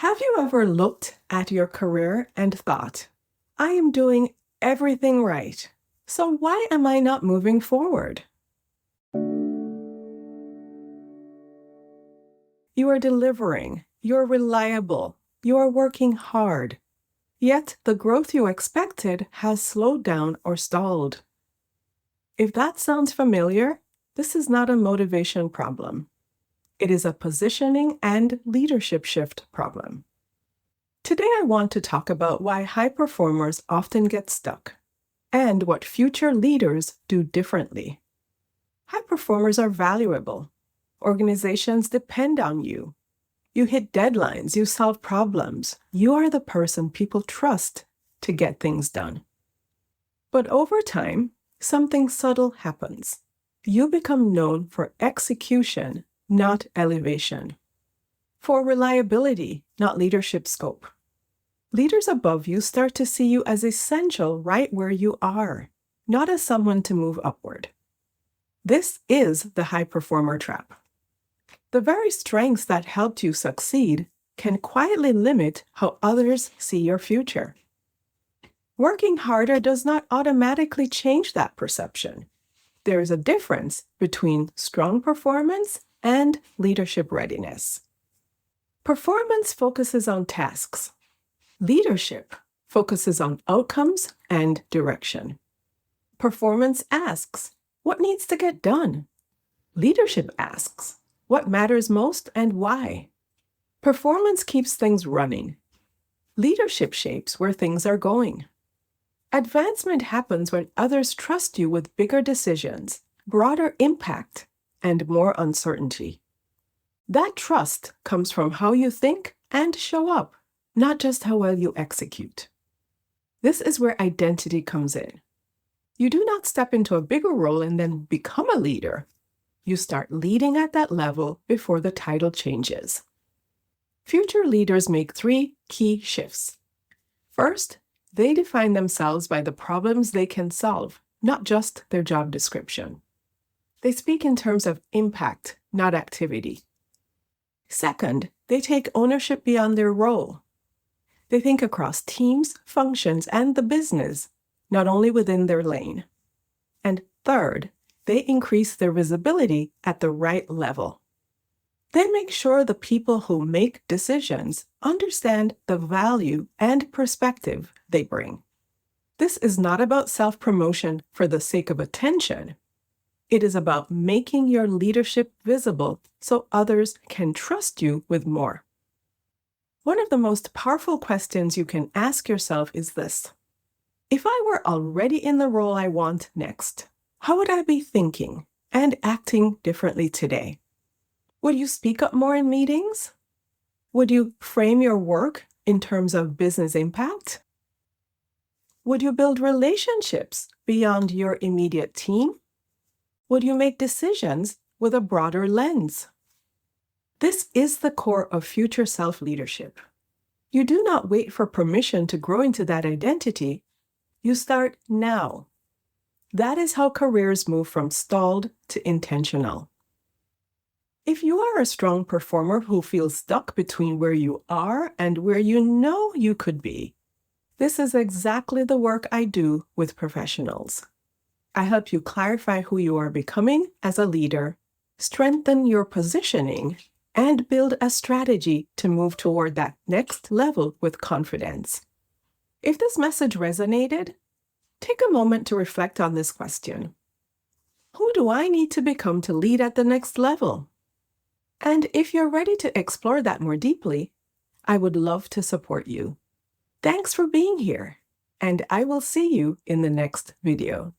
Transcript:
Have you ever looked at your career and thought, I am doing everything right, so why am I not moving forward? You are delivering, you're reliable, you are working hard, yet the growth you expected has slowed down or stalled. If that sounds familiar, this is not a motivation problem. It is a positioning and leadership shift problem. Today, I want to talk about why high performers often get stuck and what future leaders do differently. High performers are valuable. Organizations depend on you. You hit deadlines, you solve problems. You are the person people trust to get things done. But over time, something subtle happens. You become known for execution, not elevation. For reliability, not leadership scope. Leaders above you start to see you as essential right where you are, not as someone to move upward. This is the high performer trap. The very strengths that helped you succeed can quietly limit how others see your future. Working harder does not automatically change that perception. There is a difference between strong performance and leadership readiness. Performance focuses on tasks. Leadership focuses on outcomes and direction. Performance asks, what needs to get done? Leadership asks, what matters most and why? Performance keeps things running. Leadership shapes where things are going. Advancement happens when others trust you with bigger decisions, broader impact, and more uncertainty. That trust comes from how you think and show up, not just how well you execute. This is where identity comes in. You do not step into a bigger role and then become a leader. You start leading at that level before the title changes. Future leaders make 3 key shifts. First, they define themselves by the problems they can solve, not just their job description. They speak in terms of impact, not activity. Second, they take ownership beyond their role. They think across teams, functions, and the business, not only within their lane. And third, they increase their visibility at the right level. They make sure the people who make decisions understand the value and perspective they bring. This is not about self-promotion for the sake of attention. It is about making your leadership visible so others can trust you with more. One of the most powerful questions you can ask yourself is this: if I were already in the role I want next, how would I be thinking and acting differently today? Would you speak up more in meetings? Would you frame your work in terms of business impact? Would you build relationships beyond your immediate team? Would you make decisions with a broader lens? This is the core of future self-leadership. You do not wait for permission to grow into that identity. You start now. That is how careers move from stalled to intentional. If you are a strong performer who feels stuck between where you are and where you know you could be, this is exactly the work I do with professionals. I help you clarify who you are becoming as a leader, strengthen your positioning, and build a strategy to move toward that next level with confidence. If this message resonated, take a moment to reflect on this question. Who do I need to become to lead at the next level? And if you're ready to explore that more deeply, I would love to support you. Thanks for being here, and I will see you in the next video.